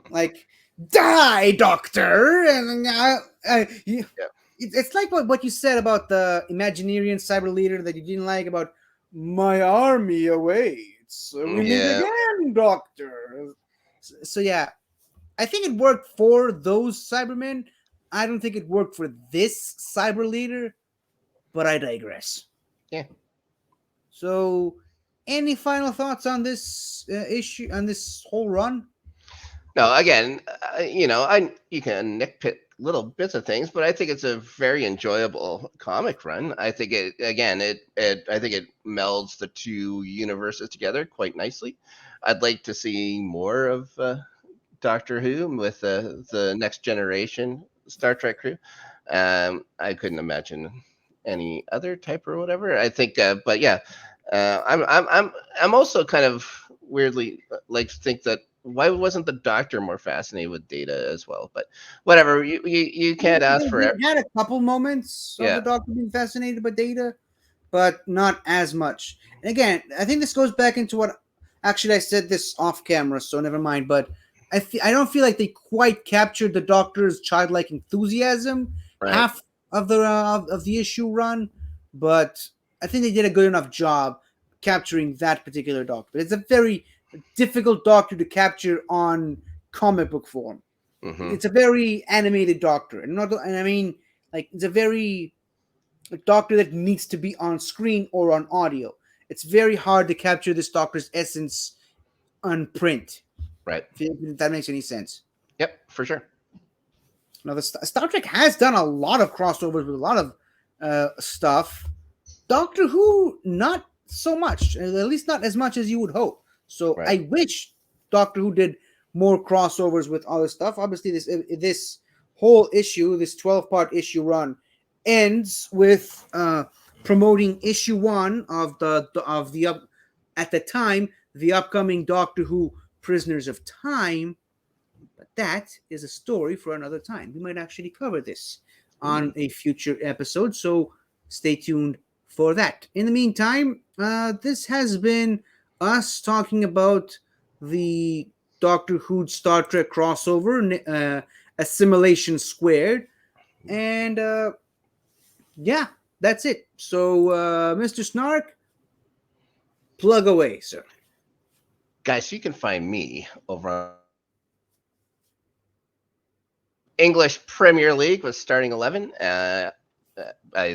like, die, Doctor! And Yeah. it's like what you said about the Imaginarian cyber leader that you didn't like about my army awaits. We meet Yeah. again, Doctor. So yeah, I think it worked for those Cybermen. I don't think it worked for this cyber leader, but I digress. Yeah. So, any final thoughts on this issue, on this whole run? No, again, you can nitpick little bits of things, but I think it's a very enjoyable comic run. I think I think it melds the two universes together quite nicely. I'd like to see more of Doctor Who with the next generation Star Trek crew. I couldn't imagine any other type or whatever. I think, but yeah, I'm also kind of weirdly like to think that why wasn't the Doctor more fascinated with Data as well? But whatever, you can't ask for it. They had a couple moments of the Yeah, Doctor being fascinated by Data, but not as much. And again, I think this goes back into what actually I said this off camera, so never mind. But I don't feel like they quite captured the Doctor's childlike enthusiasm right. half of the issue run, but I think they did a good enough job capturing that particular Doctor. It's a very difficult Doctor to capture on comic book form. Hmm. It's a very animated Doctor, and not and I mean like it's a very a Doctor that needs to be on screen or on audio. It's very hard to capture this Doctor's essence on print. Right. If that makes any sense. Yep, for sure. Now, the Star Trek has done a lot of crossovers with a lot of stuff. Doctor Who, not so much. At least not as much as you would hope. So Right. I wish Doctor Who did more crossovers with other stuff. Obviously, this whole issue, this 12-part issue run, ends with promoting issue one of the at the time the upcoming Doctor Who Prisoners of Time. But that is a story for another time. We might actually cover this on a future episode, so stay tuned for that. In the meantime, this has been us talking about the Doctor Who Star Trek crossover, Assimilation², and yeah, that's it. So, Mr. Snark, plug away, sir. Guys, you can find me over on English Premier League with starting 11. By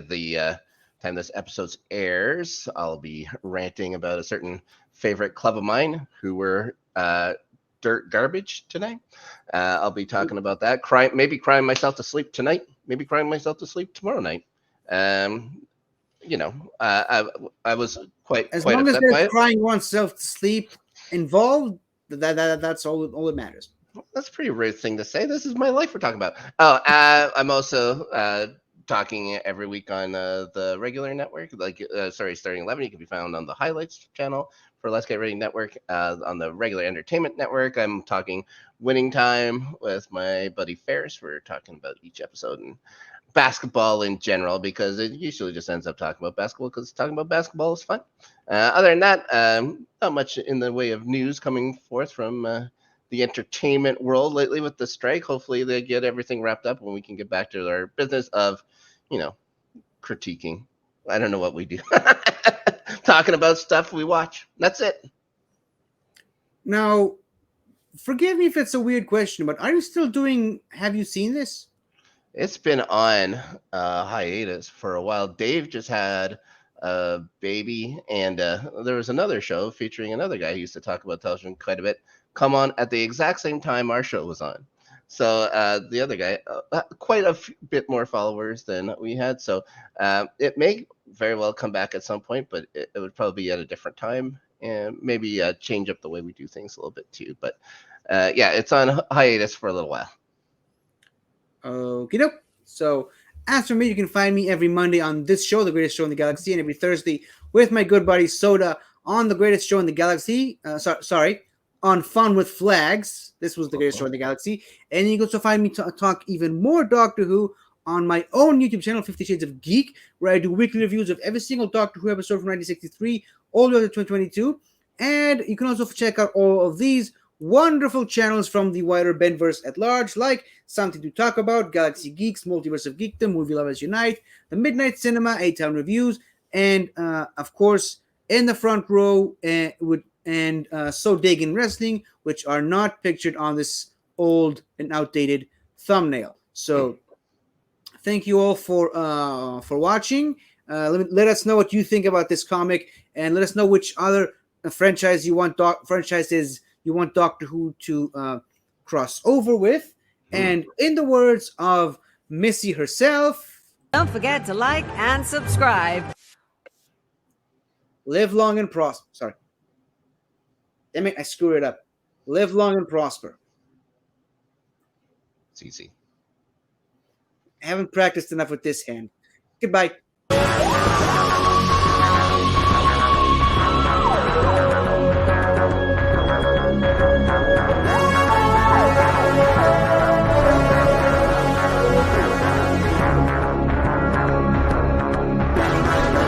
the time this episode airs, I'll be ranting about a certain favorite club of mine who were dirt garbage tonight. I'll be talking about that. Maybe crying myself to sleep tonight. Maybe crying myself to sleep tomorrow night. I was quite As quite long as upset by there's it. crying oneself to sleep involved, that's all that matters. That's a pretty rude thing to say. This is my life we're talking about. Oh, I'm also talking every week on the regular network. Starting 11, you can be found on the highlights channel for Let's Get Ready Network. On the regular entertainment network, I'm talking Winning Time with my buddy Ferris. We're talking about each episode and basketball in general because it usually just ends up talking about basketball because talking about basketball is fun. Other than that, not much in the way of news coming forth from the entertainment world lately with the strike. Hopefully they get everything wrapped up and we can get back to our business of, critiquing. I don't know what we do. Talking about stuff we watch. That's it. Now, forgive me if it's a weird question, but are you still doing Have You Seen This? It's been on hiatus for a while. Dave just had a baby, and there was another show featuring another guy who used to talk about television quite a bit come on at the exact same time our show was on. So the other guy, quite a bit more followers than we had. So it may very well come back at some point, but it would probably be at a different time and maybe change up the way we do things a little bit too. But yeah, it's on hiatus for a little while. Okie doke. So, as for me, you can find me every Monday on this show, The Greatest Show in the Galaxy, and every Thursday with my good buddy Soda on The Greatest Show in the Galaxy. On Fun with Flags. This was The Greatest Show in the Galaxy. And you can also find me talk even more Doctor Who on my own YouTube channel, 50 Shades of Geek, where I do weekly reviews of every single Doctor Who episode from 1963 all the way to 2022. And you can also check out all of these wonderful channels from the wider Benverse at large, like Something to Talk About, Galaxy Geeks, Multiverse of Geekdom, Movie Lovers Unite, The Midnight Cinema, A-Town Reviews, and of course, In the Front Row and So Diggin' Wrestling, which are not pictured on this old and outdated thumbnail. So thank you all for watching. Let us know what you think about this comic, and let us know which other franchises you want Doctor Who to cross over with. And in the words of Missy herself, don't forget to like and subscribe. Live long and prosper. Sorry. Damn it, I screwed it up. Live long and prosper. It's easy. I haven't practiced enough with this hand. Goodbye.